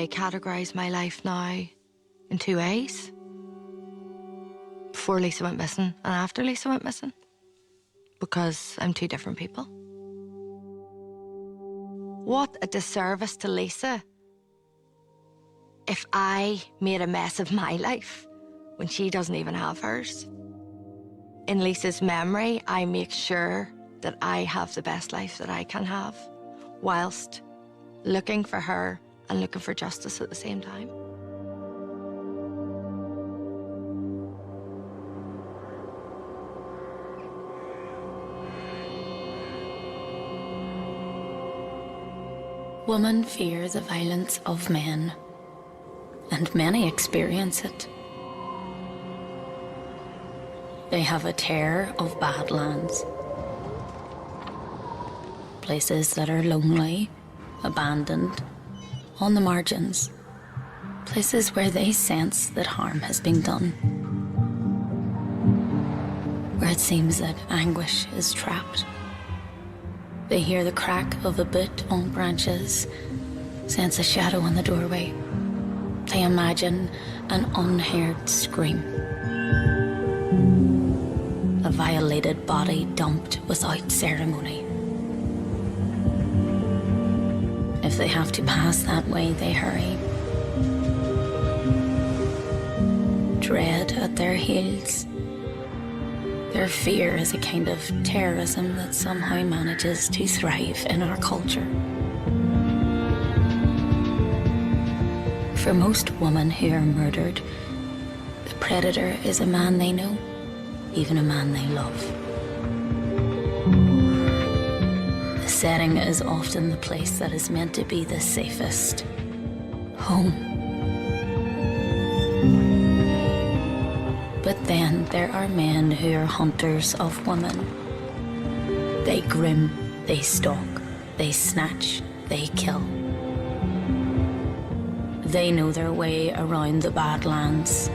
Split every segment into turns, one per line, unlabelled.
I categorise my life now in two ways. Before Lisa went missing and after Lisa went missing. Because I'm two different people. What a disservice to Lisa if I made a mess of my life when she doesn't even have hers. In Lisa's memory, I make sure that I have the best life that I can have, whilst looking for her and looking for justice at the same time.
Women fear the violence of men, and many experience it. They have a terror of badlands, places that are lonely, abandoned, on the margins, places where they sense that harm has been done, where it seems that anguish is trapped. They hear the crack of a boot on branches, sense a shadow in the doorway. They imagine an unheard scream. A violated body dumped without ceremony. If they have to pass that way, they hurry. Dread at their heels. Their fear is a kind of terrorism that somehow manages to thrive in our culture. For most women who are murdered, the predator is a man they know, even a man they love. The setting is often the place that is meant to be the safest. Home. But then there are men who are hunters of women. They groom, they stalk, they snatch, they kill. They know their way around the Badlands.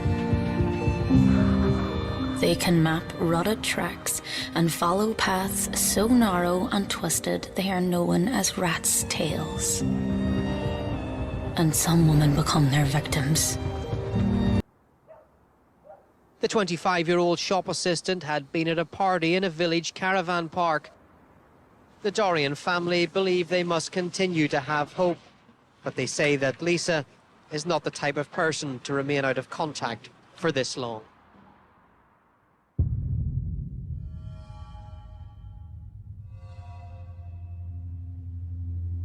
They can map rutted tracks and follow paths so narrow and twisted they are known as rats' tails. And some women become their victims.
The 25-year-old shop assistant had been at a party in a village caravan park. The Dorrian family believe they must continue to have hope, but they say that Lisa is not the type of person to remain out of contact for this long.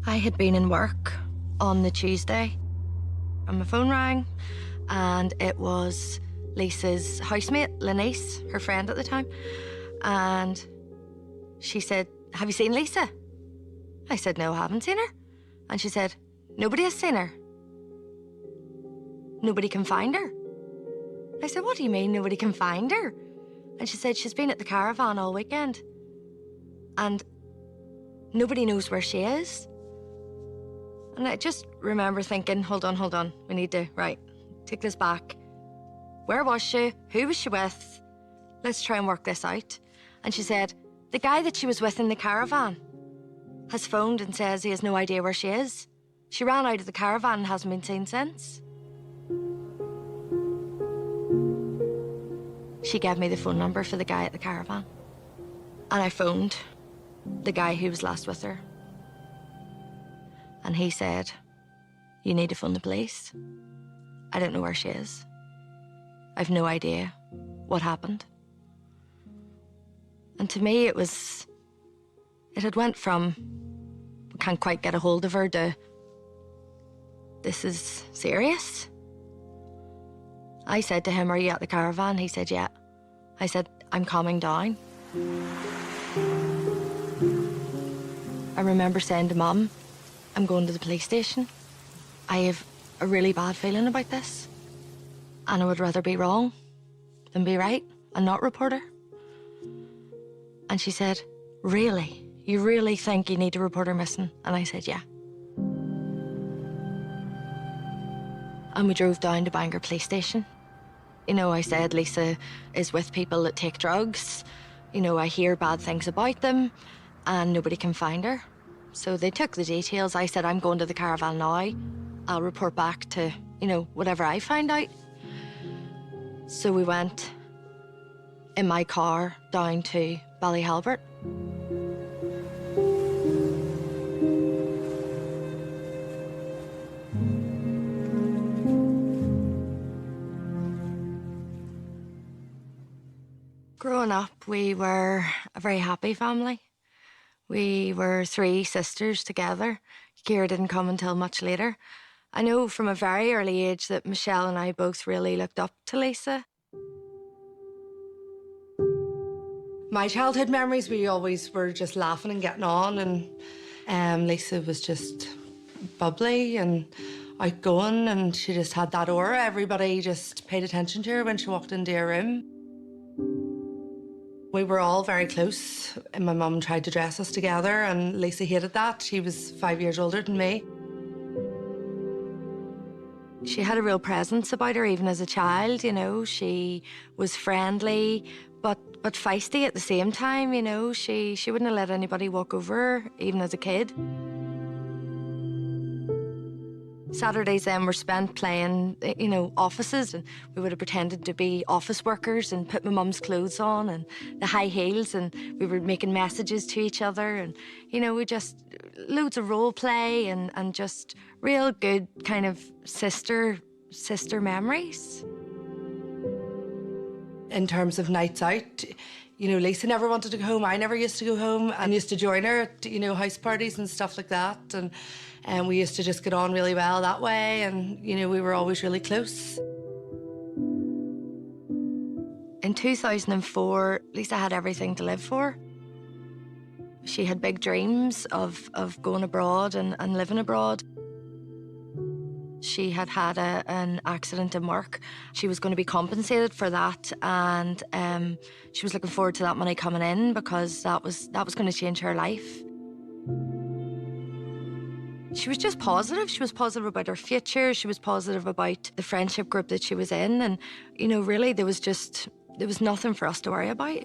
I had been in work on the Tuesday, and my phone rang, and it was Lisa's housemate, Lenice, her friend at the time, and she said, "Have you seen Lisa?" I said, "No, I haven't seen her." And she said, "Nobody has seen her. Nobody can find her." I said, "What do you mean nobody can find her?" And she said, "She's been at the caravan all weekend, and nobody knows where she is." And I just remember thinking, hold on, we need to, take this back. Where was she? Who was she with? Let's try and work this out. And she said, the guy that she was with in the caravan has phoned and says he has no idea where she is. She ran out of the caravan and hasn't been seen since. She gave me the phone number for the guy at the caravan. And I phoned the guy who was last with her. And he said, "You need to phone the police. I don't know where she is. I've no idea what happened." And to me, it had went from, we can't quite get a hold of her, to, this is serious. I said to him, "Are you at the caravan?" He said, "Yeah." I said, "I'm calming down." I remember saying to Mum, "I'm going to the police station. I have a really bad feeling about this. And I would rather be wrong than be right and not report her." And she said, "Really? You really think you need to report her missing?" And I said, "Yeah." And we drove down to Bangor police station. You know, I said, Lisa is with people that take drugs. You know, I hear bad things about them and nobody can find her. So they took the details. I said, I'm going to the caravan now. I'll report back to, whatever I find out. So we went in my car down to Ballyhalbert. Growing up, we were a very happy family. We were 3 sisters together. Ciara didn't come until much later. I know from a very early age that Michelle and I both really looked up to Lisa. My childhood memories, we always were just laughing and getting on, and Lisa was just bubbly and outgoing, and she just had that aura. Everybody just paid attention to her when she walked into a room. We were all very close, and my mum tried to dress us together, and Lisa hated that. She was 5 years older than me. She had a real presence about her, even as a child, She was friendly, but feisty at the same time, She wouldn't have let anybody walk over her, even as a kid. Saturdays then were spent playing, offices, and we would have pretended to be office workers and put my mum's clothes on and the high heels, and we were making messages to each other, and, we just, loads of role play and just real good kind of sister memories. In terms of nights out, Lisa never wanted to go home. I never used to go home, and used to join her at, house parties and stuff like that. And we used to just get on really well that way, and, we were always really close. In 2004, Lisa had everything to live for. She had big dreams of going abroad and living abroad. She had had an accident in work. She was going to be compensated for that, and she was looking forward to that money coming in, because that was going to change her life. She was just positive. She was positive about her future. She was positive about the friendship group that she was in, and really there was nothing for us to worry about.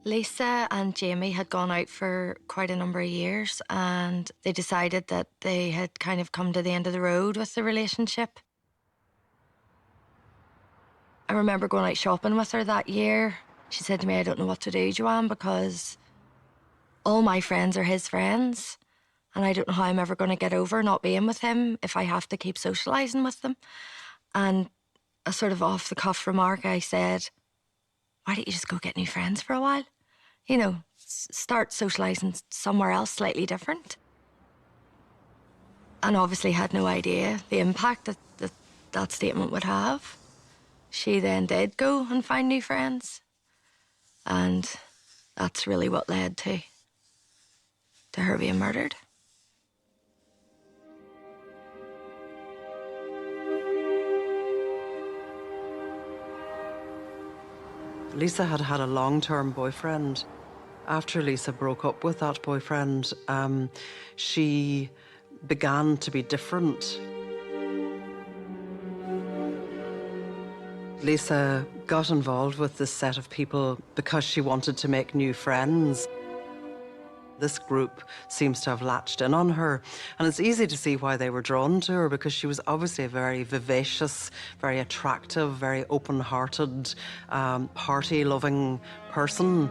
Lisa and Jamie had gone out for quite a number of years, and they decided that they had kind of come to the end of the road with the relationship. I remember going out shopping with her that year. She said to me, I don't know what to do, Joanne, because all my friends are his friends, and I don't know how I'm ever going to get over not being with him if I have to keep socialising with them. And a sort of off-the-cuff remark, I said, why don't you just go get new friends for a while? Start socialising somewhere else slightly different. And obviously had no idea the impact that statement would have. She then did go and find new friends. And that's really what led to her being murdered.
Lisa had had a long-term boyfriend. After Lisa broke up with that boyfriend, she began to be different. Lisa got involved with this set of people because she wanted to make new friends. This group seems to have latched in on her, and it's easy to see why they were drawn to her, because she was obviously a very vivacious, very attractive, very open-hearted, party-loving person.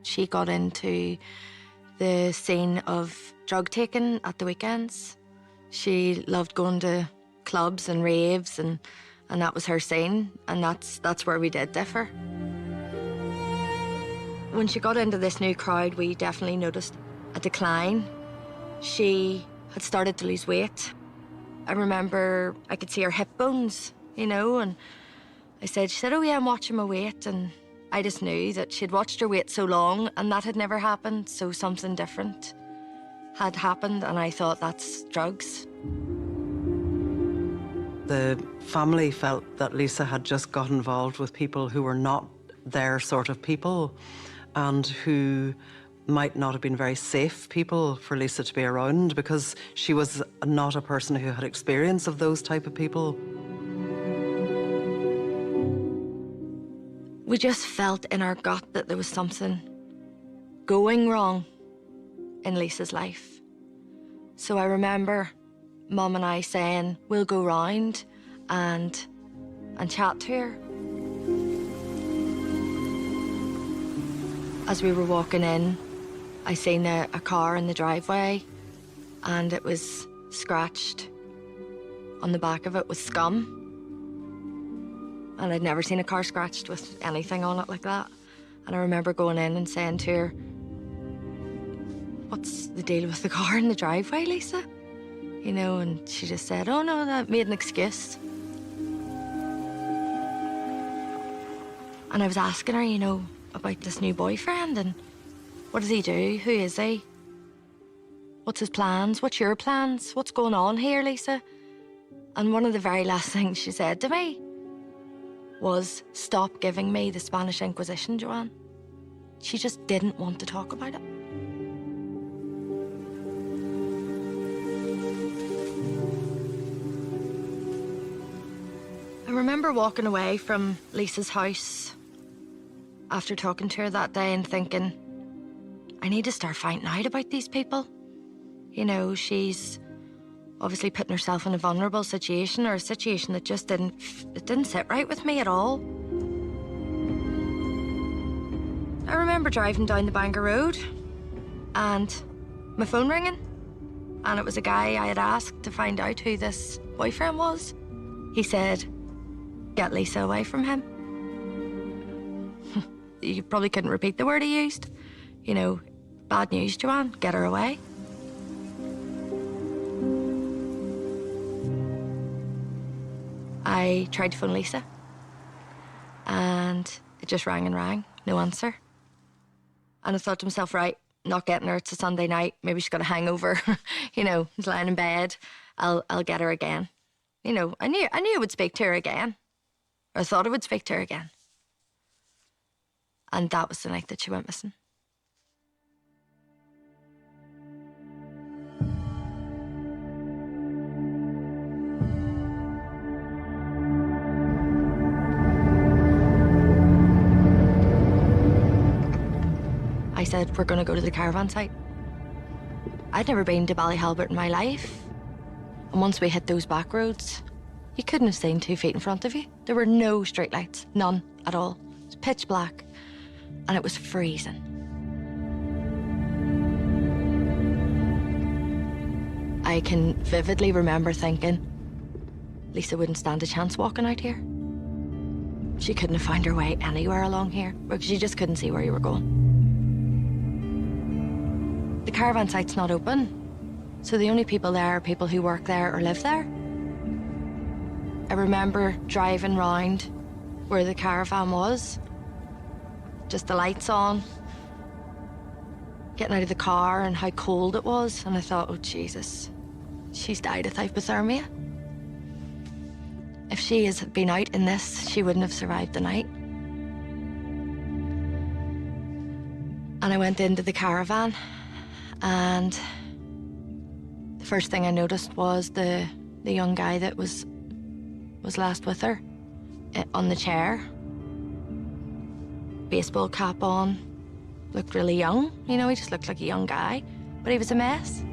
She got into the scene of drug taking at the weekends. She loved going to clubs and raves, and that was her scene, and that's where we did differ. When she got into this new crowd, we definitely noticed a decline. She had started to lose weight. I remember I could see her hip bones, and she said, oh yeah, I'm watching my weight, and I just knew that she'd watched her weight so long and that had never happened, so something different had happened, and I thought, that's drugs.
The family felt that Lisa had just got involved with people who were not their sort of people, and who might not have been very safe people for Lisa to be around, because she was not a person who had experience of those type of people.
We just felt in our gut that there was something going wrong in Lisa's life. So I remember Mum and I saying, we'll go round and chat to her. As we were walking in, I seen a car in the driveway, and it was scratched on the back of it with scum. And I'd never seen a car scratched with anything on it like that. And I remember going in and saying to her, "What's the deal with the car in the driveway, Lisa?" You know, and she just said, "Oh no, that made an excuse." And I was asking her, you know, about this new boyfriend and what does he do? Who is he? What's his plans? What's your plans? What's going on here, Lisa? And one of the very last things she said to me was, "Stop giving me the Spanish Inquisition, Joanne." She just didn't want to talk about it. I remember walking away from Lisa's house after talking to her that day and thinking, I need to start finding out about these people. You know, she's obviously putting herself in a vulnerable situation, or a situation that just didn't sit right with me at all. I remember driving down the Bangor Road and my phone ringing, and it was a guy I had asked to find out who this boyfriend was. He said, "Get Lisa away from him." You probably couldn't repeat the word he used. You know, bad news, Joanne, get her away. I tried to phone Lisa, and it just rang and rang, no answer. And I thought to myself, right, not getting her, it's a Sunday night, maybe she's got a hangover, you know, she's lying in bed, I'll get her again. You know, I knew I would speak to her again, or I thought I would speak to her again. And that was the night that she went missing. I said, we're going to go to the caravan site. I'd never been to Ballyhalbert in my life. And once we hit those back roads, you couldn't have seen 2 feet in front of you. There were no streetlights, none at all. It was pitch black, and it was freezing. I can vividly remember thinking, Lisa wouldn't stand a chance walking out here. She couldn't have found her way anywhere along here, because you just couldn't see where you were going. The caravan site's not open, so the only people there are people who work there or live there. I remember driving round where the caravan was, just the lights on, getting out of the car and how cold it was, and I thought, oh Jesus, she's died of hypothermia. If she had been out in this, she wouldn't have survived the night. And I went into the caravan, and the first thing I noticed was the young guy that was last with her on the chair. Baseball cap on, looked really young. You know, he just looked like a young guy, but he was a mess.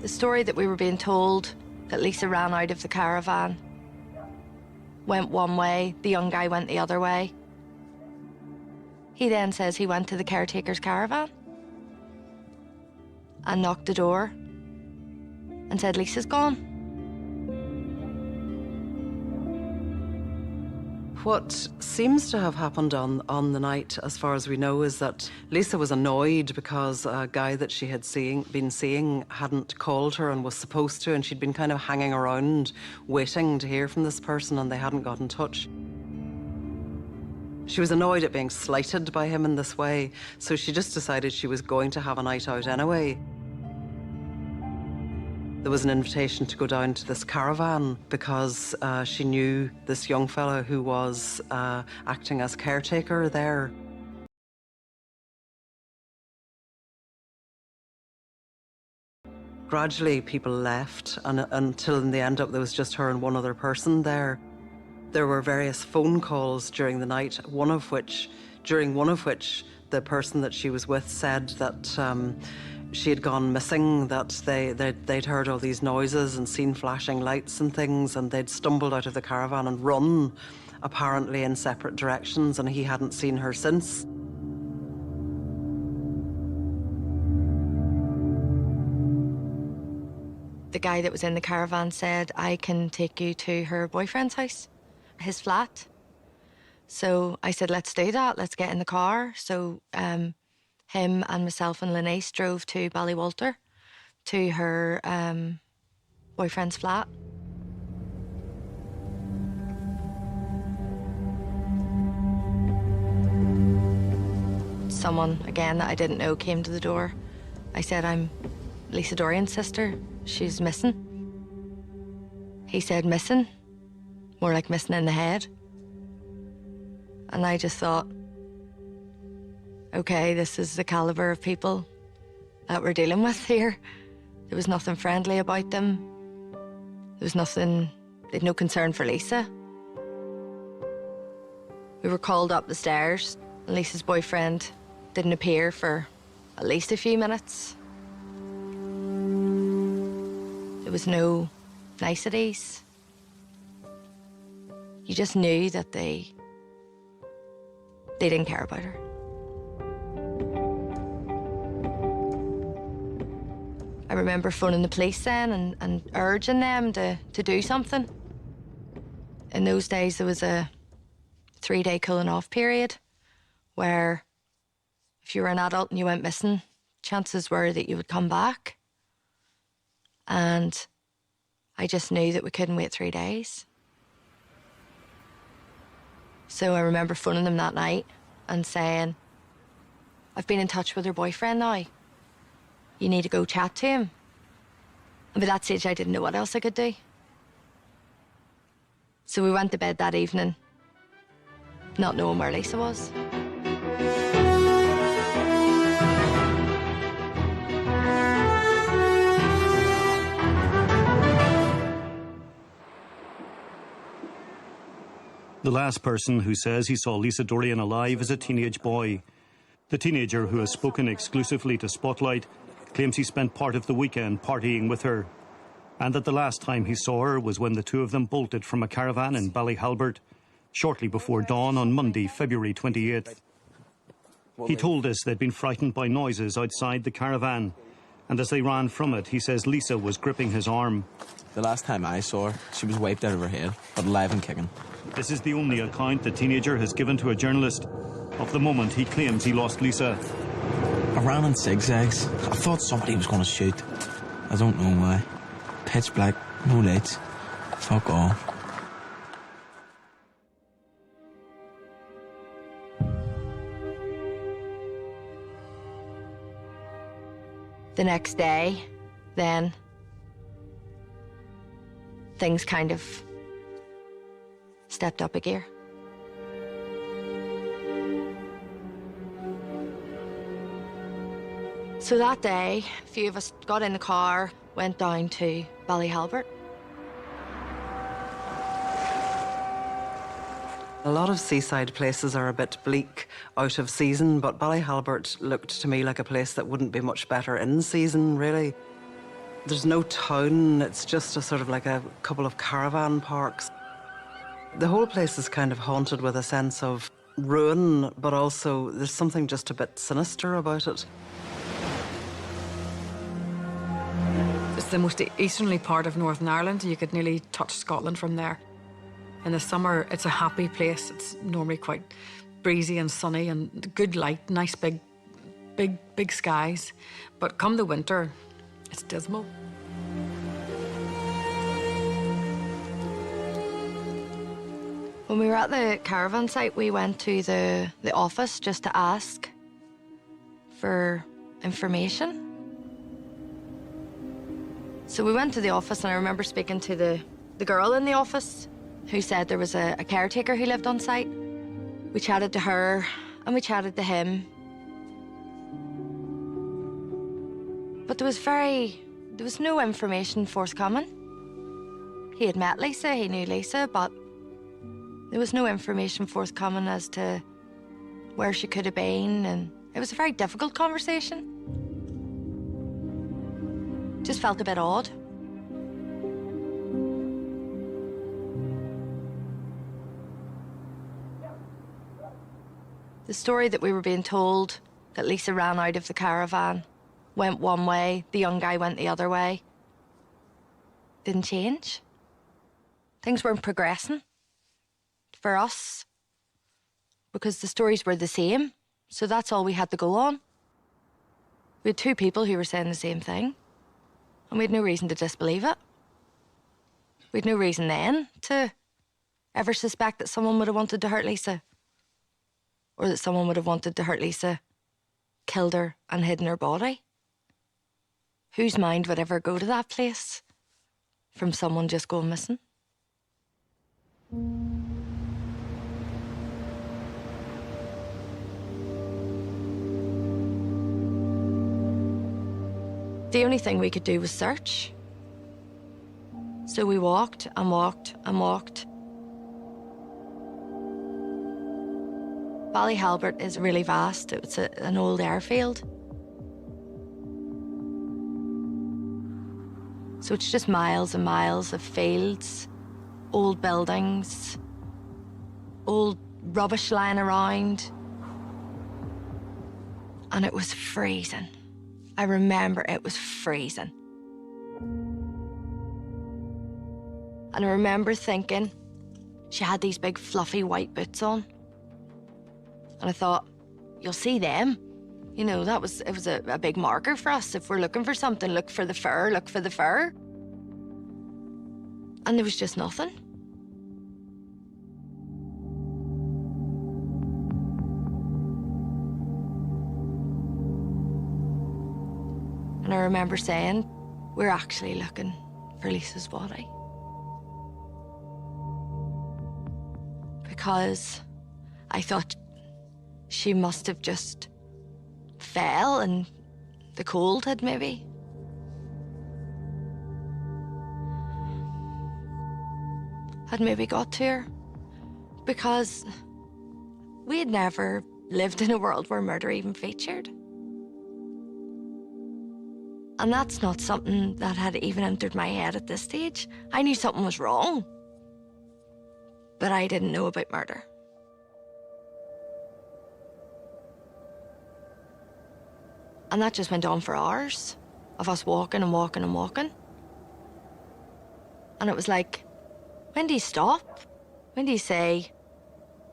The story that we were being told, that Lisa ran out of the caravan, went one way, the young guy went the other way. He then says he went to the caretaker's caravan and knocked the door and said, Lisa's gone.
What seems to have happened on the night, as far as we know, is that Lisa was annoyed because a guy that she had been seeing hadn't called her and was supposed to, and she'd been kind of hanging around waiting to hear from this person, and they hadn't got in touch. She was annoyed at being slighted by him in this way, so she just decided she was going to have a night out anyway. There was an invitation to go down to this caravan because she knew this young fellow who was acting as caretaker there. Gradually, people left, and until in the end up, there was just her and one other person there. There were various phone calls during the night, during one of which the person that she was with said that she had gone missing, that they'd heard all these noises and seen flashing lights and things, and they'd stumbled out of the caravan and run, apparently in separate directions, and he hadn't seen her since.
The guy that was in the caravan said, I can take you to her boyfriend's house, his flat. So I said, let's do that, let's get in the car. So him and myself and Lenise drove to Ballyhalbert to her boyfriend's flat. Someone, again, that I didn't know came to the door. I said, I'm Lisa Dorrian's sister. She's missing. He said, missing? More like missing in the head. And I just thought, okay, this is the caliber of people that we're dealing with here. There was nothing friendly about them. There was nothing, they'd no concern for Lisa. We were called up the stairs. Lisa's boyfriend didn't appear for at least a few minutes. There was no niceties. You just knew that they didn't care about her. I remember phoning the police then and urging them to do something. In those days, there was a 3-day cooling off period where if you were an adult and you went missing, chances were that you would come back. And I just knew that we couldn't wait 3 days. So I remember phoning them that night and saying, I've been in touch with her boyfriend now. You need to go chat to him. And by that stage, I didn't know what else I could do. So we went to bed that evening, not knowing where Lisa was.
The last person who says he saw Lisa Dorrian alive is a teenage boy. The teenager, who has spoken exclusively to Spotlight, claims he spent part of the weekend partying with her, and that the last time he saw her was when the two of them bolted from a caravan in Ballyhalbert, shortly before dawn on Monday, February 28th. He told us they'd been frightened by noises outside the caravan, and as they ran from it, he says Lisa was gripping his arm.
The last time I saw her, she was wiped out of her head, but alive and kicking.
This is the only account the teenager has given to a journalist of the moment he claims he lost Lisa.
I ran in zigzags. I thought somebody was going to shoot. I don't know why. Pitch black, no lights. Fuck all.
The next day, then, things kind of stepped up a gear. So that day, a few of us got in the car, went down to Ballyhalbert.
A lot of seaside places are a bit bleak out of season, but Ballyhalbert looked to me like a place that wouldn't be much better in season, really. There's no town, it's just a sort of like a couple of caravan parks. The whole place is kind of haunted with a sense of ruin, but also there's something just a bit sinister about it.
It's the most easterly part of Northern Ireland. You could nearly touch Scotland from there. In the summer, it's a happy place. It's normally quite breezy and sunny and good light, nice big skies. But come the winter, it's dismal.
When we were at the caravan site, we went to the office just to ask for information. So we went to the office, and I remember speaking to the girl in the office who said there was a caretaker who lived on site. We chatted to her, and we chatted to him. But there was no information forthcoming. He had met Lisa, he knew Lisa, but There was no information forthcoming as to where she could have been, and it was a very difficult conversation. Just felt a bit odd. The story that we were being told, that Lisa ran out of the caravan, went one way, the young guy went the other way, didn't change. Things weren't progressing for us because the stories were the same, so that's all we had to go on. We had two people who were saying the same thing, and we had no reason to disbelieve it. We had no reason then to ever suspect that someone would have wanted to hurt Lisa, or that someone would have wanted to hurt Lisa, killed her and hidden her body. Whose mind would ever go to that place from someone just going missing? The only thing we could do was search. So we walked and walked and walked. Ballyhalbert is really vast. It's an old airfield. So it's just miles and miles of fields, old buildings, old rubbish lying around. And it was freezing. I remember it was freezing. And I remember thinking, she had these big fluffy white boots on. And I thought, you'll see them. You know, it was a big marker for us. If we're looking for something, look for the fur, look for the fur. And there was just nothing. And I remember saying, we're actually looking for Lisa's body. Because I thought she must have just fell and the cold had maybe. Had maybe got to her. Because we had never lived in a world where murder even featured. And that's not something that had even entered my head at this stage. I knew something was wrong, but I didn't know about murder. And that just went on for hours of us walking and walking and walking. And it was like, when do you stop? When do you say,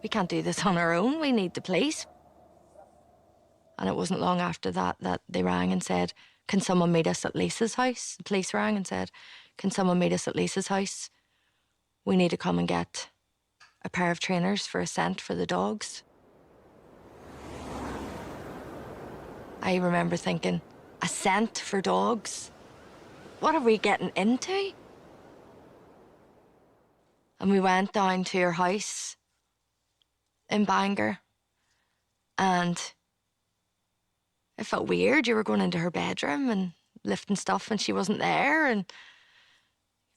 we can't do this on our own, we need the police? And it wasn't long after that that they rang and said, can someone meet us at Lisa's house? The police rang and said, can someone meet us at Lisa's house? We need to come and get a pair of trainers for a scent for the dogs. I remember thinking, a scent for dogs? What are we getting into? And we went down to her house in Bangor, and it felt weird. You were going into her bedroom and lifting stuff and she wasn't there. And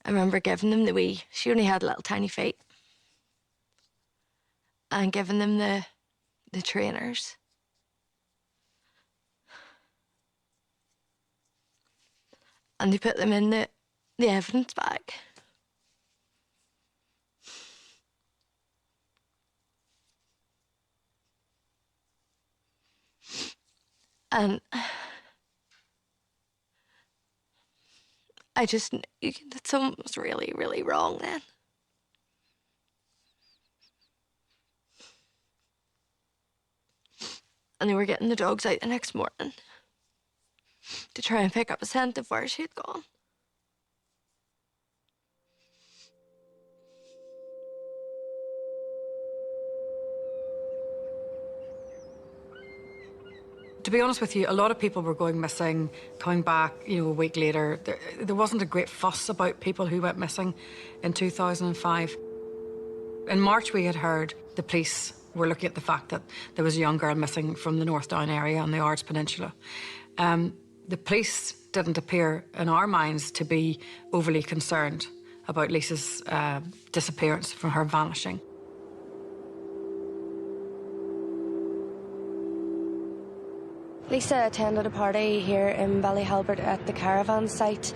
I remember giving them she only had little tiny feet, and giving them the trainers. And they put them in the evidence bag. And I just knew that something was really, really wrong then. And they were getting the dogs out the next morning to try and pick up a scent of where she had gone.
To be honest with you, a lot of people were going missing, coming back, a week later. There wasn't a great fuss about people who went missing in 2005. In March, we had heard the police were looking at the fact that there was a young girl missing from the North Down area on the Ards Peninsula. The police didn't appear, in our minds, to be overly concerned about Lisa's disappearance, from her vanishing.
Lisa attended a party here in Ballyhalbert at the caravan site.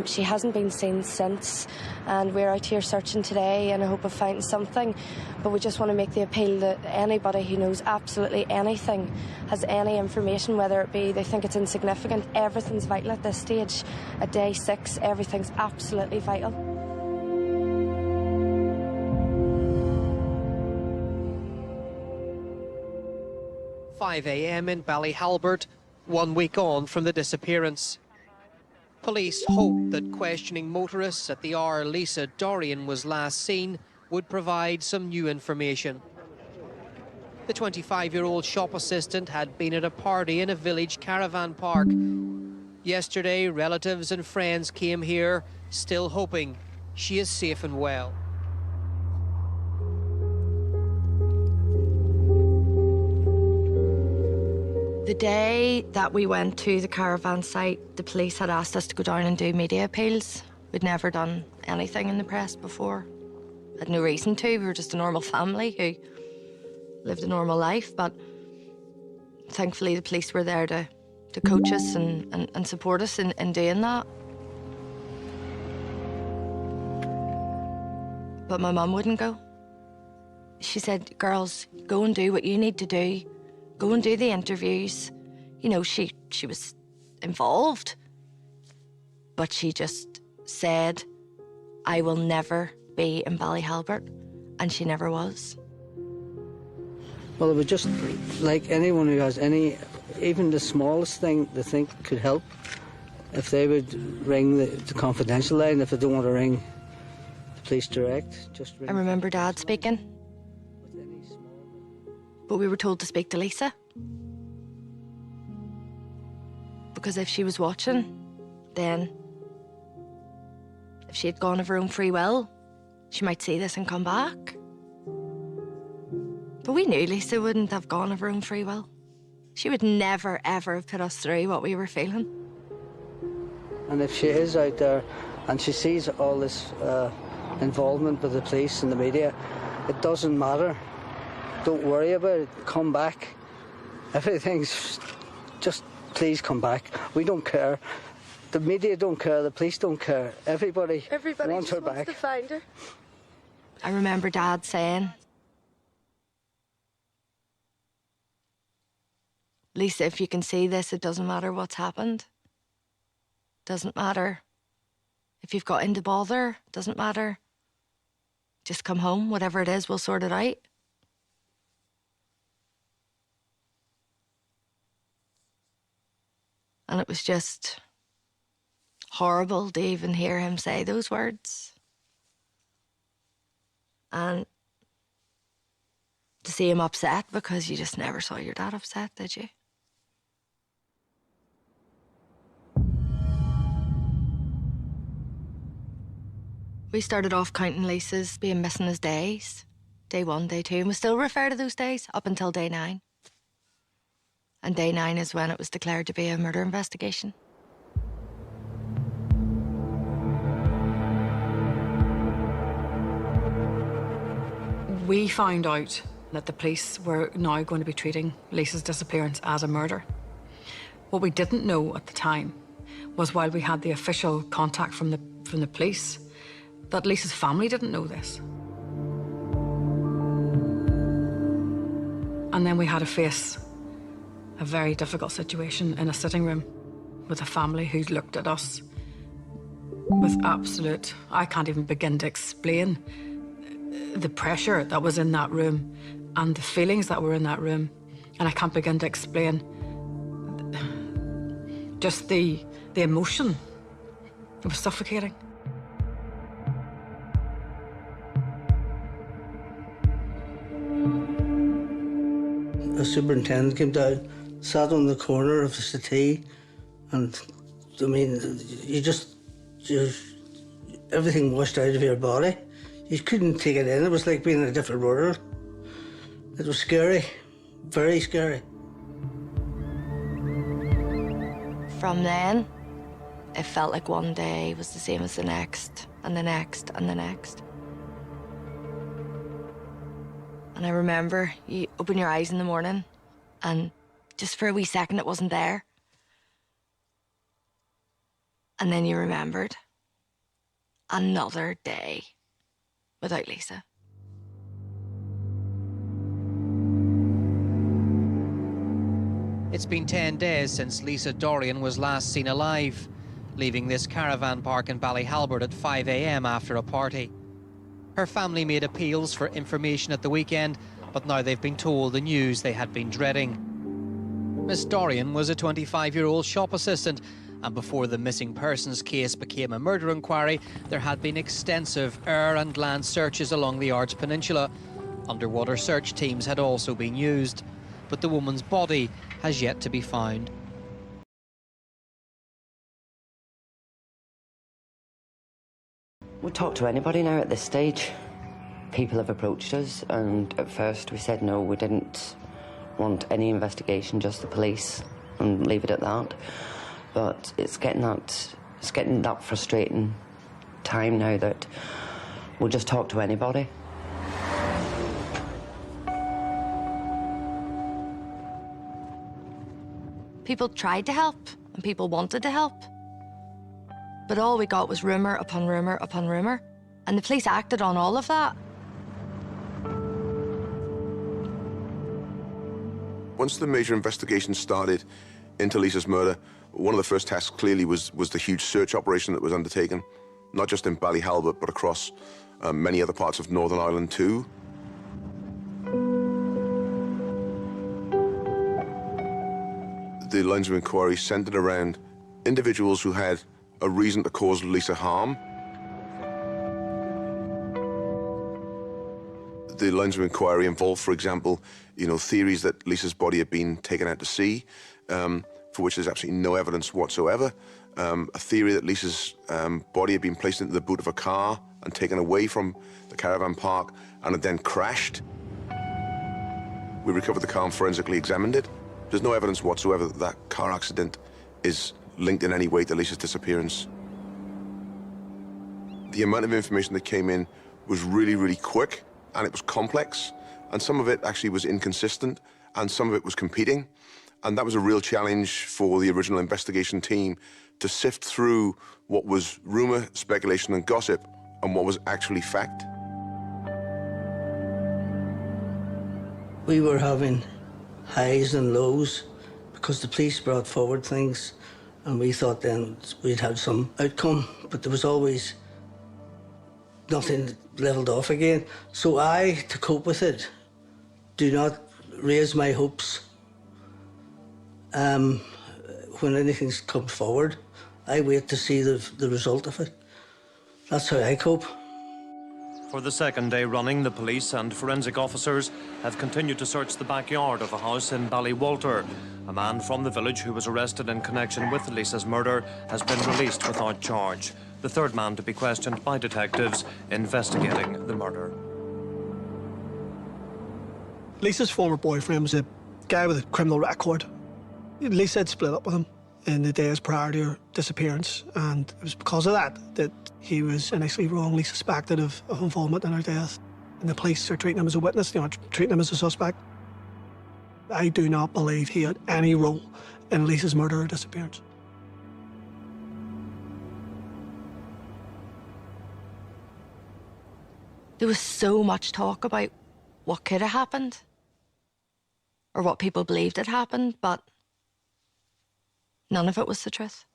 She hasn't been seen since, and we're out here searching today in the hope of finding something. But we just want to make the appeal that anybody who knows absolutely anything, has any information, whether it be they think it's insignificant, everything's vital at this stage. At day 6, everything's absolutely vital.
"5 a.m. in Ballyhalbert, 1 week on from the disappearance. Police hope that questioning motorists at the hour Lisa Dorrian was last seen would provide some new information. The 25-year-old shop assistant had been at a party in a village caravan park. Yesterday, relatives and friends came here, still hoping she is safe and well.
The day that we went to the caravan site, the police had asked us to go down and do media appeals. We'd never done anything in the press before. Had no reason to. We were just a normal family who lived a normal life, but thankfully the police were there to coach us and support us in doing that. But my mum wouldn't go. She said, "Girls, go and do what you need to do. Go and do the interviews." You know, she was involved, but she just said, "I will never be in Ballyhalbert," and she never was.
Well, it would just like anyone who has any, even the smallest thing they think could help, if they would ring the confidential line, if they don't want to ring the police direct, just ring.
I remember Dad speaking, but we were told to speak to Lisa. Because if she was watching, then if she had gone of her own free will, she might see this and come back. But we knew Lisa wouldn't have gone of her own free will. She would never, ever have put us through what we were feeling.
And if she is out there and she sees all this involvement with the police and the media, it doesn't matter. Don't worry about it. Come back. Everything's just, please come back. We don't care. The media don't care. The police don't care. Everybody wants her back.
To find her. I remember Dad saying, "Lisa, if you can see this, it doesn't matter what's happened. Doesn't matter if you've got into bother. Doesn't matter. Just come home. Whatever it is, we'll sort it out." And it was just horrible to even hear him say those words. And to see him upset, because you just never saw your dad upset, did you? We started off counting Lisa's being missing as days. Day 1, day 2, and we still refer to those days up until day 9. And day 9 is when it was declared to be a murder investigation.
We found out that the police were now going to be treating Lisa's disappearance as a murder. What we didn't know at the time was, while we had the official contact from the police, that Lisa's family didn't know this. And then we had to face a very difficult situation in a sitting room with a family who looked at us with absolute, I can't even begin to explain the pressure that was in that room and the feelings that were in that room. And I can't begin to explain just the emotion. It was suffocating.
The superintendent came down, sat on the corner of the settee, and I mean, everything washed out of your body. You couldn't take it in. It was like being in a different world. It was scary, very scary.
From then, it felt like one day was the same as the next, and the next, and the next. And I remember you open your eyes in the morning and just for a wee second it wasn't there. And then you remembered. Another day without Lisa.
It's been 10 days since Lisa Dorrian was last seen alive, leaving this caravan park in Ballyhalbert at 5 a.m. after a party. Her family made appeals for information at the weekend, but now they've been told the news they had been dreading. Miss Dorrian was a 25-year-old shop assistant, and before the missing persons case became a murder inquiry, there had been extensive air and land searches along the Ards Peninsula. Underwater search teams had also been used, but the woman's body has yet to be found.
We'll talk to anybody now at this stage. People have approached us, and at first we said no, we didn't want any investigation, just the police, and leave it at that. But it's getting that frustrating time now that we'll just talk to anybody.
People tried to help, and people wanted to help. But all we got was rumour upon rumour upon rumour, and the police acted on all of that.
Once the major investigation started into Lisa's murder, one of the first tasks clearly was the huge search operation that was undertaken, not just in Ballyhalbert, but across many other parts of Northern Ireland too. The lines of inquiry centred around individuals who had a reason to cause Lisa harm. The lines of inquiry involved, for example, theories that Lisa's body had been taken out to sea, for which there's absolutely no evidence whatsoever. A theory that Lisa's body had been placed into the boot of a car and taken away from the caravan park and had then crashed. We recovered the car and forensically examined it. There's no evidence whatsoever that that car accident is linked in any way to Lisa's disappearance. The amount of information that came in was really, really quick, and it was complex, and some of it actually was inconsistent, and some of it was competing. And that was a real challenge for the original investigation team to sift through what was rumour, speculation and gossip and what was actually fact.
We were having highs and lows because the police brought forward things and we thought then we'd have some outcome, but there was always nothing levelled off again. So I, to cope with it, do not raise my hopes. When anything comes forward, I wait to see the result of it. That's how I cope.
For the second day running, the police and forensic officers have continued to search the backyard of a house in Ballywalter. A man from the village who was arrested in connection with Lisa's murder has been released without charge. The third man to be questioned by detectives investigating the murder.
Lisa's former boyfriend was a guy with a criminal record. Lisa had split up with him in the days prior to her disappearance, and it was because of that he was initially wrongly suspected of involvement in her death. And the police are treating him as a witness, treating him as a suspect. I do not believe he had any role in Lisa's murder or disappearance.
There was so much talk about what could have happened, or what people believed had happened, but none of it was the truth.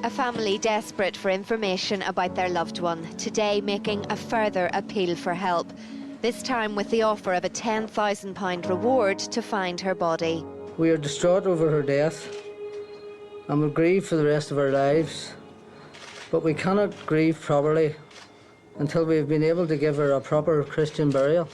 A family desperate for information about their loved one, today making a further appeal for help, this time with the offer of a £10,000 reward to find her body.
We are distraught over her death and will grieve for the rest of our lives, but we cannot grieve properly until we have been able to give her a proper Christian burial.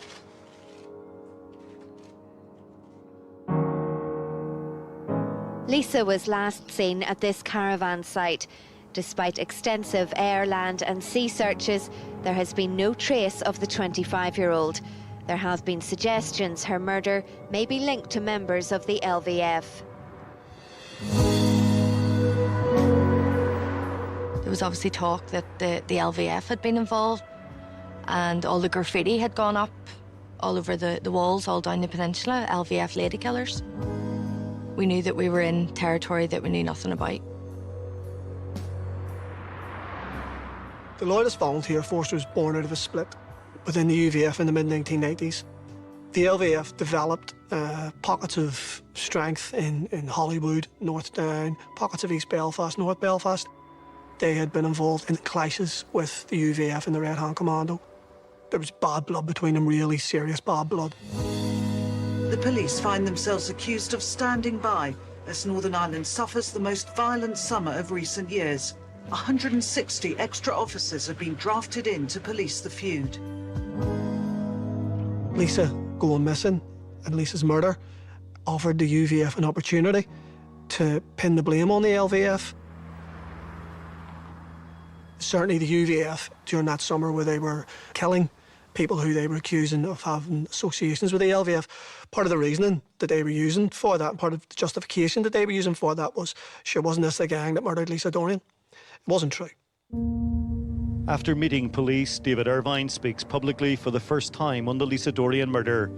Lisa was last seen at this caravan site. Despite extensive air, land and sea searches, there has been no trace of the 25-year-old. There have been suggestions her murder may be linked to members of the LVF.
was obviously talk that the LVF had been involved, and all the graffiti had gone up all over the walls, all down the peninsula, LVF lady killers. We knew that we were in territory that we knew nothing about.
The Loyalist Volunteer Force was born out of a split within the UVF in the mid-1990s. The LVF developed pockets of strength in Hollywood, North Down, pockets of East Belfast, North Belfast. They had been involved in clashes with the UVF and the Red Hand Commando. There was bad blood between them, really serious bad blood.
The police find themselves accused of standing by as Northern Ireland suffers the most violent summer of recent years. 160 extra officers have been drafted in to police the feud.
Lisa going missing and Lisa's murder offered the UVF an opportunity to pin the blame on the LVF. Certainly the UVF during that summer where they were killing people who they were accusing of having associations with the LVF, part of the reasoning that they were using for that, part of the justification that they were using for that was, sure, wasn't this the gang that murdered Lisa Dorrian? It wasn't true.
After meeting police, David Irvine speaks publicly for the first time on the Lisa Dorrian murder.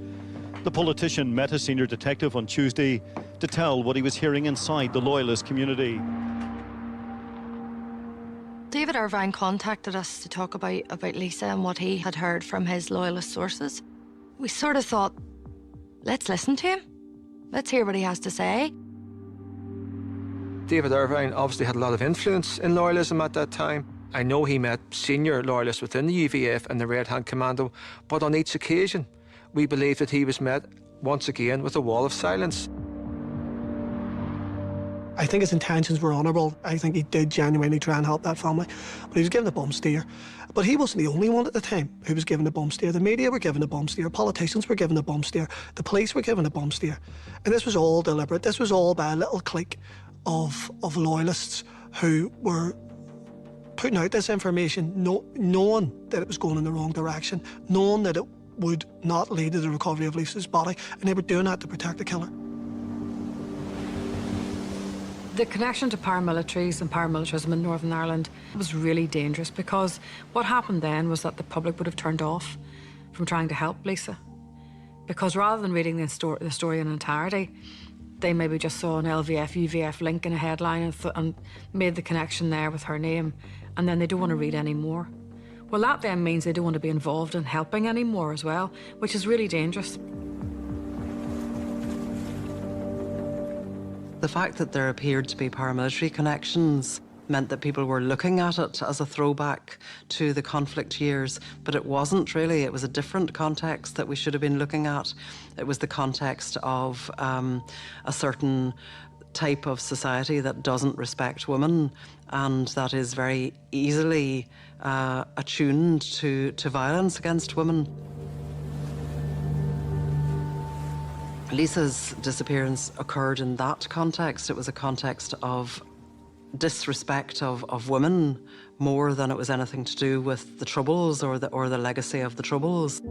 The politician met a senior detective on Tuesday to tell what he was hearing inside the Loyalist community.
David Irvine contacted us to talk about Lisa and what he had heard from his Loyalist sources. We sort of thought, let's listen to him. Let's hear what he has to say.
David Irvine obviously had a lot of influence in Loyalism at that time. I know he met senior Loyalists within the UVF and the Red Hand Commando, but on each occasion, we believe that he was met once again with a wall of silence.
I think his intentions were honourable. I think he did genuinely try and help that family, but he was given a bum steer. But he wasn't the only one at the time who was given a bum steer. The media were given a bum steer, politicians were given a bum steer, the police were given a bum steer. And this was all deliberate. This was all by a little clique of Loyalists who were putting out this information, knowing that it was going in the wrong direction, knowing that it would not lead to the recovery of Lisa's body, and they were doing that to protect the killer.
The connection to paramilitaries and paramilitarism in Northern Ireland was really dangerous because what happened then was that the public would have turned off from trying to help Lisa. Because rather than reading the story in entirety, they maybe just saw an LVF, UVF link in a headline and made the connection there with her name, and then they don't want to read any more. Well, that then means they don't want to be involved in helping anymore as well, which is really dangerous.
The fact that there appeared to be paramilitary connections meant that people were looking at it as a throwback to the conflict years, but it wasn't really. It was a different context that we should have been looking at. It was the context of a certain type of society that doesn't respect women and that is very easily attuned to violence against women. Lisa's disappearance occurred in that context. It was a context of disrespect of women more than it was anything to do with the Troubles or the legacy of the Troubles.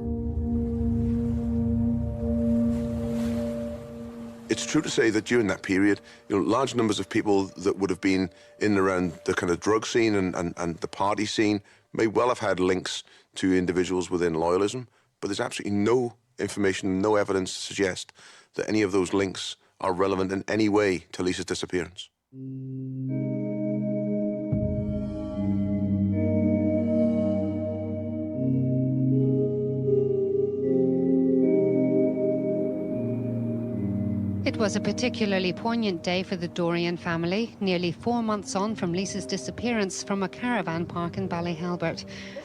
It's true to say that during that period, large numbers of people that would have been in and around the kind of drug scene and the party scene may well have had links to individuals within Loyalism, but there's absolutely no information, no evidence to suggest that any of those links are relevant in any way to Lisa's disappearance.
It was a particularly poignant day for the Dorrian family, nearly 4 months on from Lisa's disappearance from a caravan park in Ballyhalbert.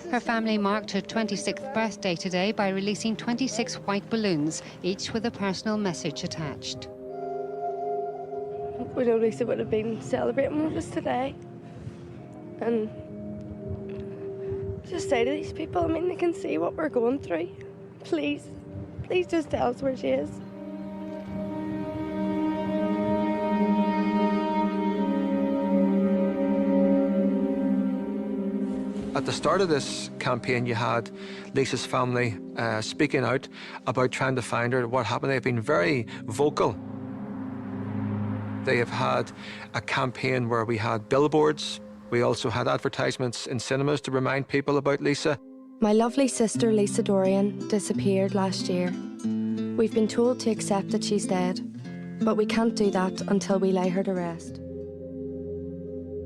Her family marked her 26th birthday today by releasing 26 white balloons, each with a personal message attached.
We know Lisa would have been celebrating with us today. And just say to these people, I mean, they can see what we're going through. Please, please just tell us where she is.
At the start of this campaign, you had Lisa's family speaking out about trying to find her, what happened. They've been very vocal. They have had a campaign where we had billboards We also had advertisements in cinemas to remind people about Lisa.
My lovely sister Lisa Dorrian disappeared last year. We've been told to accept that she's dead, but we can't do that until we lay her to rest.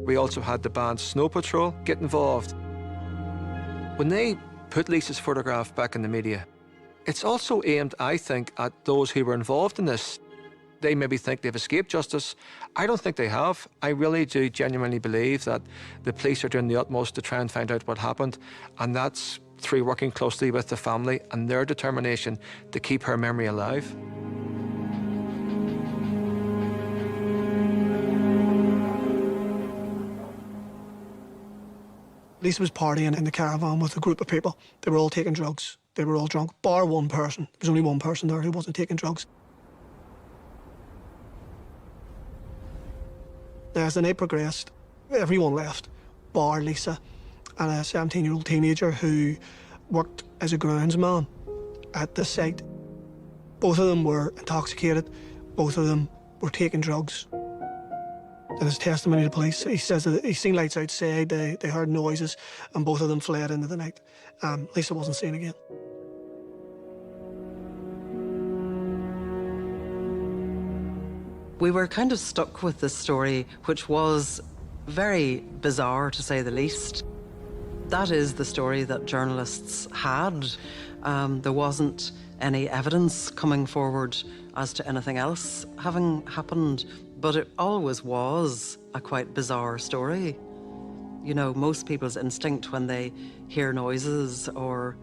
We also had the band Snow Patrol get involved. When they put Lisa's photograph back in the media, it's also aimed, I think, at those who were involved in this. They maybe think they've escaped justice. I don't think they have. I really do genuinely believe that the police are doing the utmost to try and find out what happened, and that's through working closely with the family and their determination to keep her memory alive.
Lisa was partying in the caravan with a group of people. They were all taking drugs. They were all drunk, bar one person. There was only one person there who wasn't taking drugs. As the night progressed, everyone left, bar Lisa and a 17-year-old teenager who worked as a groundsman at the site. Both of them were intoxicated. Both of them were taking drugs. In his testimony to police, he says that he's seen lights outside, they heard noises, and both of them fled into the night. Lisa wasn't seen again.
We were kind of stuck with this story, which was very bizarre, to say the least. That is the story that journalists had. There wasn't any evidence coming forward as to anything else having happened, but it always was a quite bizarre story. You know, most people's instinct when they hear noises or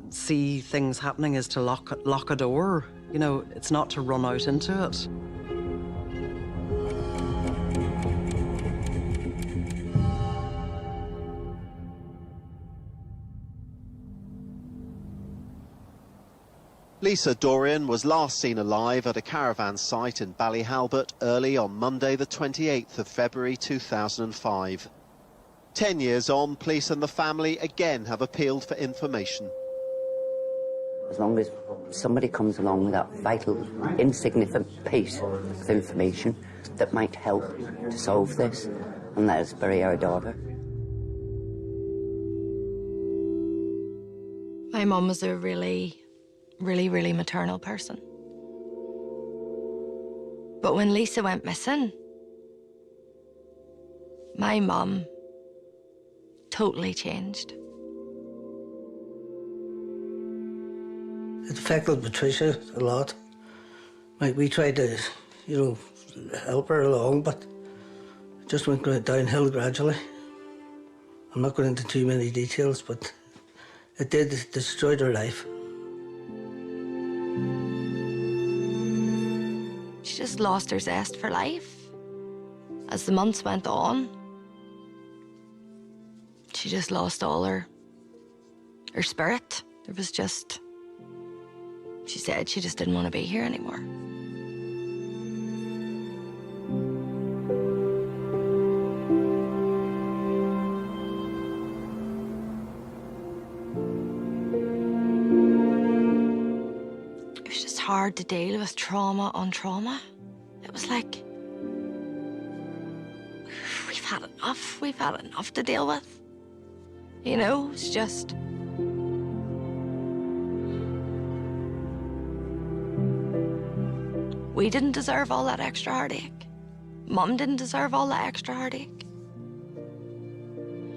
see things happening is to lock a door. You know, it's not to run out into it.
Lisa Dorrian was last seen alive at a caravan site in Ballyhalbert early on Monday the 28th of February 2005. 10 years on, police and the family again have appealed for information.
As long as somebody comes along with that vital, insignificant piece of information that might help to solve this and let us bury our daughter.
My mum was a really maternal person. But when Lisa went missing, my mum totally changed.
It affected Patricia a lot. Like, we tried to, you know, help her along, but it just went downhill gradually. I'm not going into too many details, but it did destroy her life.
She just lost her zest for life. As the months went on, she just lost all her spirit. There was just, she said she just didn't want to be here anymore. It was just hard to deal with trauma on trauma. It was like, we've had enough to deal with. You know, it's just... We didn't deserve all that extra heartache. Mum didn't deserve all that extra heartache.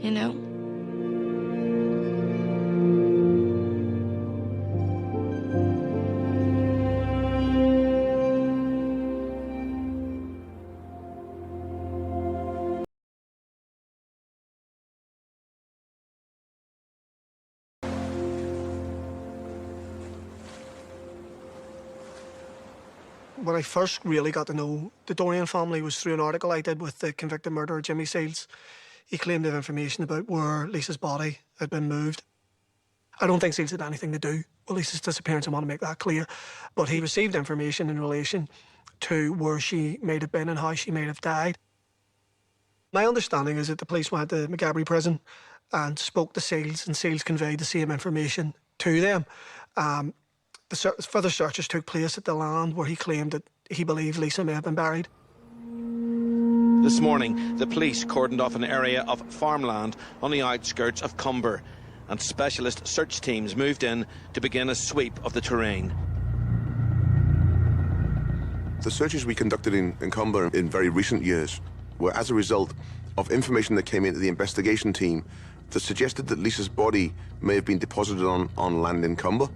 You know?
When I first really got to know the Dorrian family was through an article I did with the convicted murderer, Jimmy Seals. He claimed to have information about where Lisa's body had been moved. I don't think Seals had anything to do with Lisa's disappearance, I want to make that clear. But he received information in relation to where she may have been and how she may have died. My understanding is that the police went to McGabry prison and spoke to Seals, and Seals conveyed the same information to them. Further searches took place at the land where he claimed that he believed Lisa may have been buried.
This morning, the police cordoned off an area of farmland on the outskirts of Cumber, and specialist search teams moved in to begin a sweep of the terrain.
The searches we conducted in Cumber in very recent years were as a result of information that came into the investigation team that suggested that Lisa's body may have been deposited on land in Cumber,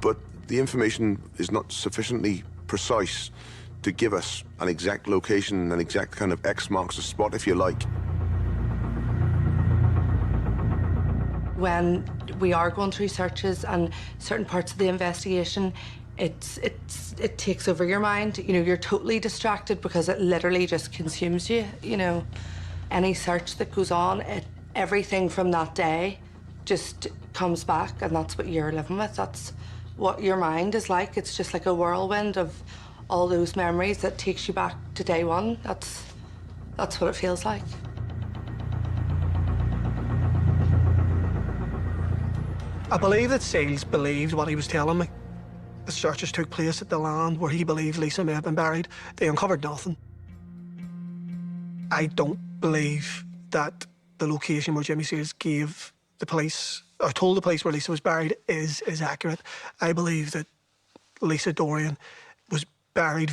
but the information is not sufficiently precise to give us an exact location, an exact kind of X marks the spot, if you like.
When we are going through searches and certain parts of the investigation, it takes over your mind. You know, you're totally distracted because it literally just consumes you. You know, any search that goes on, everything from that day just comes back, and that's what you're living with. That's what your mind is like. It's just like a whirlwind of all those memories that takes you back to day one. That's what it feels like.
I believe that Seals believed what he was telling me. The searches took place at the land where he believed Lisa may have been buried. They uncovered nothing. I don't believe that the location where Jimmy Seals gave the police, or told the police where Lisa was buried, is accurate. I believe that Lisa Dorrian was buried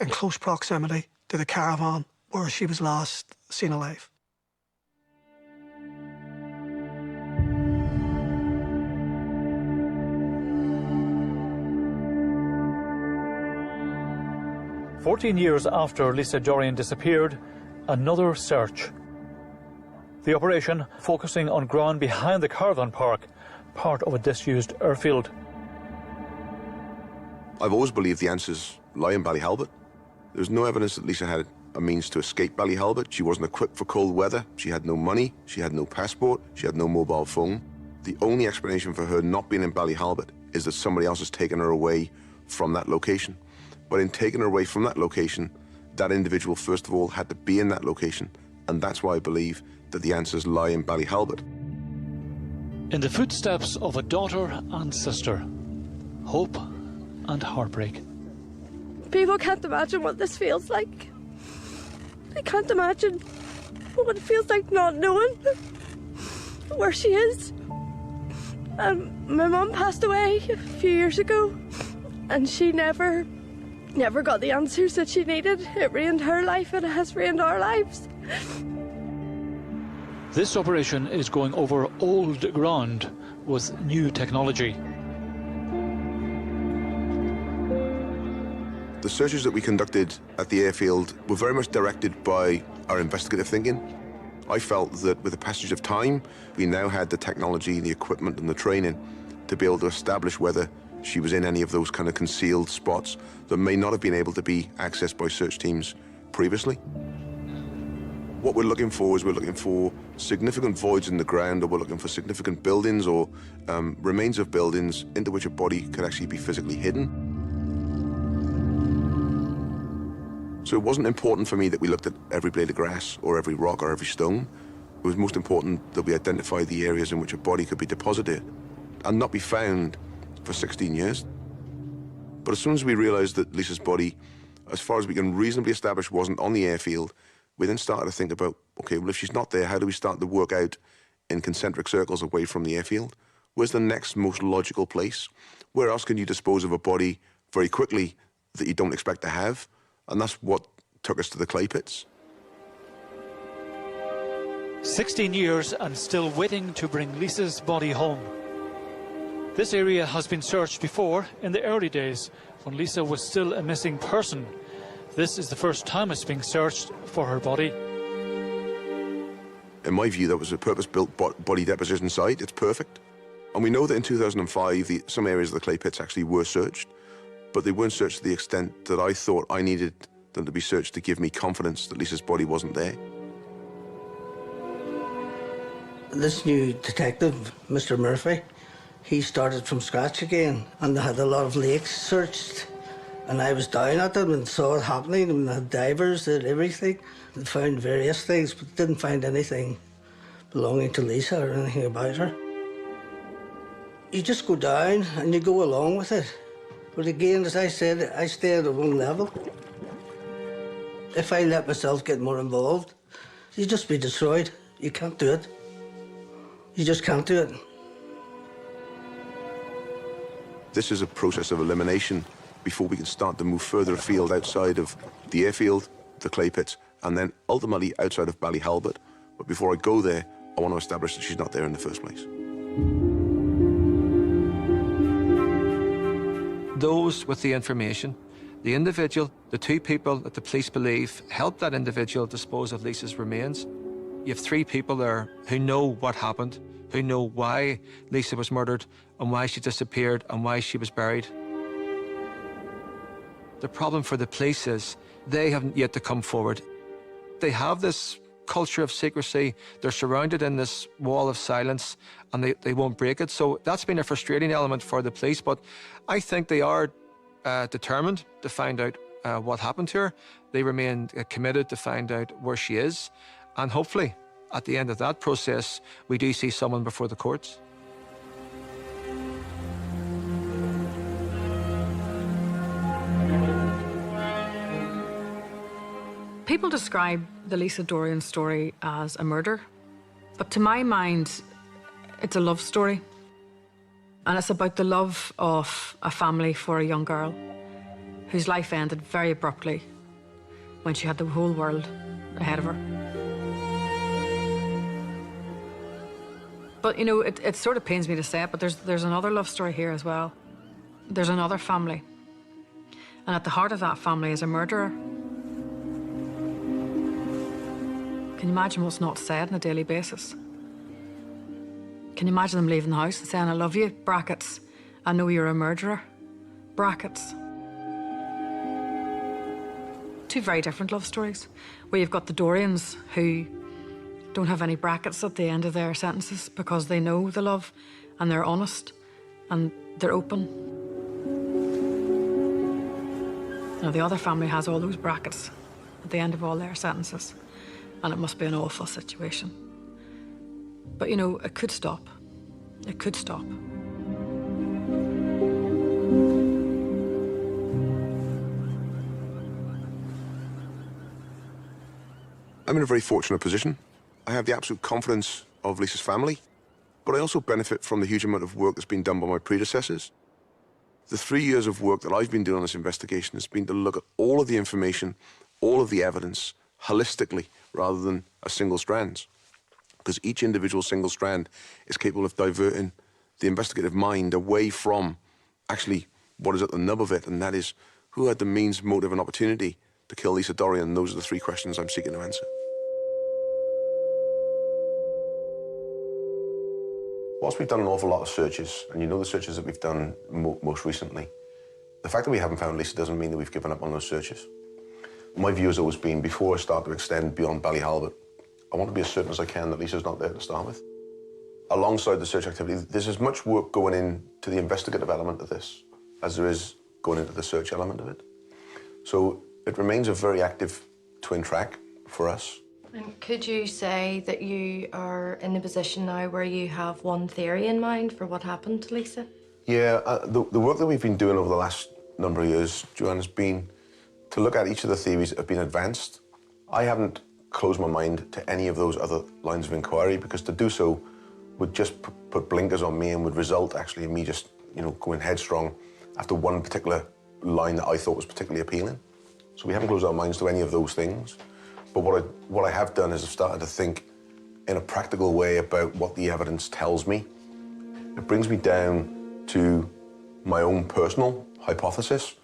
in close proximity to the caravan where she was last seen alive.
"14 years after Lisa Dorrian disappeared, another search. The operation focusing on ground behind the caravan park, part of a disused airfield.
I've always believed the answers lie in Ballyhalbert. There's no evidence that Lisa had a means to escape Ballyhalbert. She wasn't equipped for cold weather. She had no money. She had no passport. She had no mobile phone. The only explanation for her not being in Ballyhalbert is that somebody else has taken her away from that location. But in taking her away from that location, that individual, first of all, had to be in that location. And that's why I believe that the answers lie in Ballyhalbert.
In the footsteps of a daughter and sister, hope and heartbreak.
People can't imagine what this feels like. They can't imagine what it feels like not knowing where she is. My mum passed away a few years ago, and she never got the answers that she needed. It ruined her life, and it has ruined our lives.
This operation is going over old ground with new technology.
The searches that we conducted at the airfield were very much directed by our investigative thinking. I felt that with the passage of time, we now had the technology, the equipment and the training to be able to establish whether she was in any of those kind of concealed spots that may not have been able to be accessed by search teams previously. What we're looking for is we're looking for significant voids in the ground, or we're looking for significant buildings or remains of buildings into which a body could actually be physically hidden. So it wasn't important for me that we looked at every blade of grass or every rock or every stone. It was most important that we identify the areas in which a body could be deposited and not be found for 16 years. But as soon as we realized that Lisa's body, as far as we can reasonably establish, wasn't on the airfield, we then started to think about, okay, well, if she's not there, how do we start to work out in concentric circles away from the airfield? Where's the next most logical place? Where else can you dispose of a body very quickly that you don't expect to have? And that's what took us to the clay pits.
16 years and still waiting to bring Lisa's body home. This area has been searched before in the early days when Lisa was still a missing person. This is the first time it's being searched for her body.
In my view, that was a purpose-built body deposition site. It's perfect. And we know that in 2005, some areas of the clay pits actually were searched, but they weren't searched to the extent that I thought I needed them to be searched to give me confidence that Lisa's body wasn't there.
This new detective, Mr. Murphy, he started from scratch again, and they had a lot of lakes searched. And I was down at them and saw it happening, and they had divers, they had everything. They found various things, but didn't find anything belonging to Lisa or anything about her. You just go down and you go along with it. But again, as I said, I stay at one level. If I let myself get more involved, you'd just be destroyed. You can't do it. You just can't do it.
This is a process of elimination before we can start to move further afield outside of the airfield, the clay pits, and then ultimately outside of Ballyhalbert. But before I go there, I want to establish that she's not there in the first place.
Those with the information, the individual, the two people that the police believe helped that individual dispose of Lisa's remains. You have three people there who know what happened, who know why Lisa was murdered and why she disappeared and why she was buried. The problem for the police is they haven't yet to come forward. They have this culture of secrecy. They're surrounded in this wall of silence and they won't break it. So that's been a frustrating element for the police, but I think they are determined to find out what happened to her. They remain committed to find out where she is. And hopefully, at the end of that process, we do see someone before the courts.
People describe the Lisa Dorrian story as a murder, but to my mind, it's a love story. And it's about the love of a family for a young girl whose life ended very abruptly when she had the whole world ahead of her. But, you know, it sort of pains me to say it, but there's another love story here as well. There's another family. And at the heart of that family is a murderer. Can you imagine what's not said on a daily basis? Can you imagine them leaving the house and saying, I love you, brackets, I know you're a murderer, brackets. Two very different love stories, where you've got the Dorrians who don't have any brackets at the end of their sentences because they know the love and they're honest and they're open. Now, the other family has all those brackets at the end of all their sentences, and it must be an awful situation. But, you know, it could stop. It could stop.
I'm in a very fortunate position. I have the absolute confidence of Lisa's family, but I also benefit from the huge amount of work that's been done by my predecessors. The 3 years of work that I've been doing on this investigation has been to look at all of the information, all of the evidence, holistically, rather than a single strand. Because each individual single strand is capable of diverting the investigative mind away from actually what is at the nub of it, and that is who had the means, motive, and opportunity to kill Lisa Dorrian. Those are the three questions I'm seeking to answer. Whilst we've done an awful lot of searches, and you know the searches that we've done most recently, the fact that we haven't found Lisa doesn't mean that we've given up on those searches. My view has always been, before I start to extend beyond Ballyhalbert, I want to be as certain as I can that Lisa's not there to start with. Alongside the search activity, there's as much work going into the investigative element of this as there is going into the search element of it. So it remains a very active twin track for us.
And could you say that you are in a position now where you have one theory in mind for what happened to Lisa?
Yeah, the work that we've been doing over the last number of years, Joanne, has been to look at each of the theories that have been advanced. I haven't closed my mind to any of those other lines of inquiry, because to do so would just put blinkers on me and would result actually in me just, you know, going headstrong after one particular line that I thought was particularly appealing. So we haven't closed our minds to any of those things. But what I have done is I've started to think in a practical way about what the evidence tells me. It brings me down to my own personal hypothesis,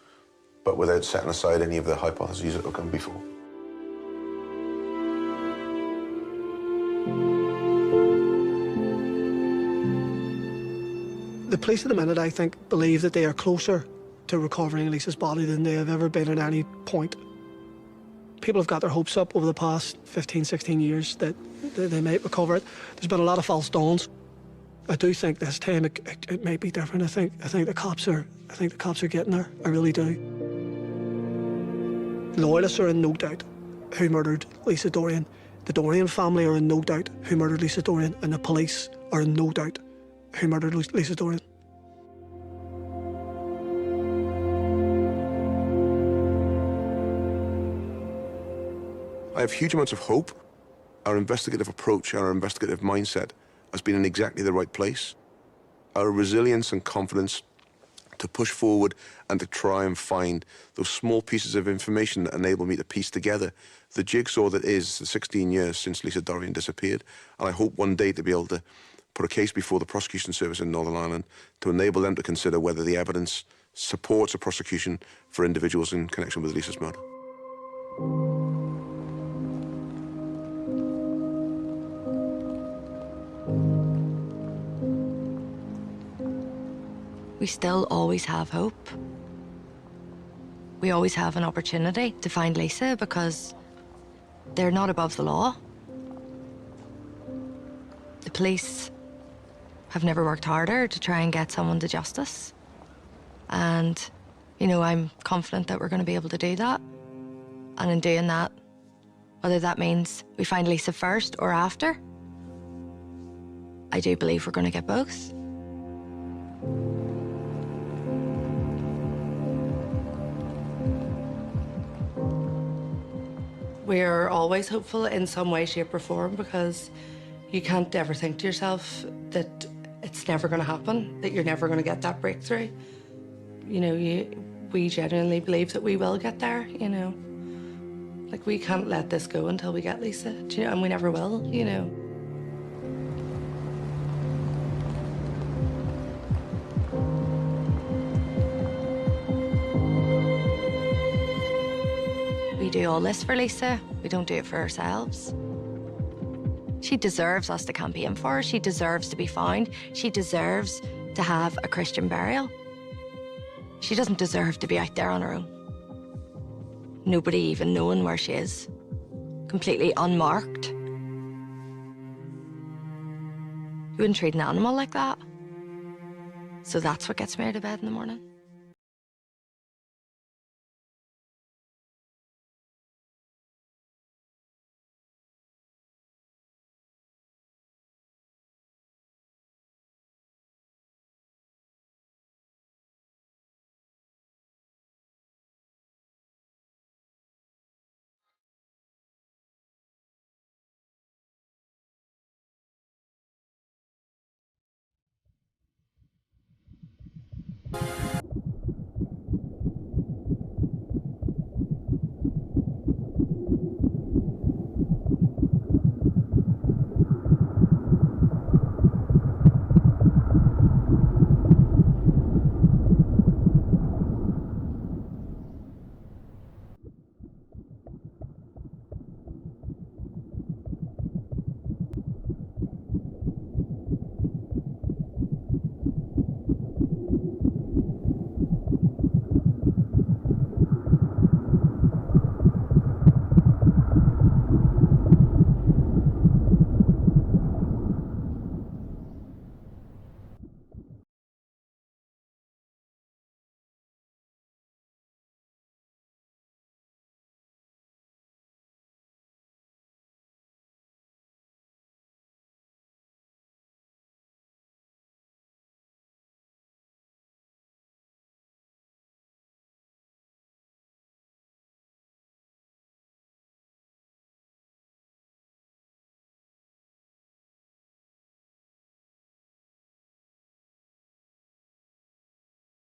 but without setting aside any of the hypotheses that have come before.
The police at the minute, I think, believe that they are closer to recovering Lisa's body than they have ever been at any point. People have got their hopes up over the past 15, 16 years that they might recover it. There's been a lot of false dawns. I do think this time it might be different. I think the cops are getting there. I really do. Loyalists are in no doubt who murdered Lisa Dorrian. The Dorrian family are in no doubt who murdered Lisa Dorrian, and the police are in no doubt who murdered Lisa Dorrian.
have huge amounts of hope. Our investigative approach, our investigative mindset has been in exactly the right place. Our resilience and confidence to push forward and to try and find those small pieces of information that enable me to piece together the jigsaw that is the 16 years since Lisa Dorrian disappeared. And I hope one day to be able to put a case before the prosecution service in Northern Ireland to enable them to consider whether the evidence supports a prosecution for individuals in connection with Lisa's murder.
We still always have hope. We always have an opportunity to find Lisa because they're not above the law. The police have never worked harder to try and get someone to justice. And, you know, I'm confident that we're going to be able to do that. And in doing that, whether that means we find Lisa first or after, I do believe we're going to get both.
We're always hopeful in some way, shape or form because you can't ever think to yourself that it's never going to happen, that you're never going to get that breakthrough. You know, we genuinely believe that we will get there, you know. Like, we can't let this go until we get Lisa, do you know, and we never will, you know.
We do all this for Lisa. We don't do it for ourselves. She deserves us to campaign for her. She deserves to be found. She deserves to have a Christian burial. She doesn't deserve to be out there on her own. Nobody even knowing where she is. Completely unmarked. You wouldn't treat an animal like that. So that's what gets me out of bed in the morning.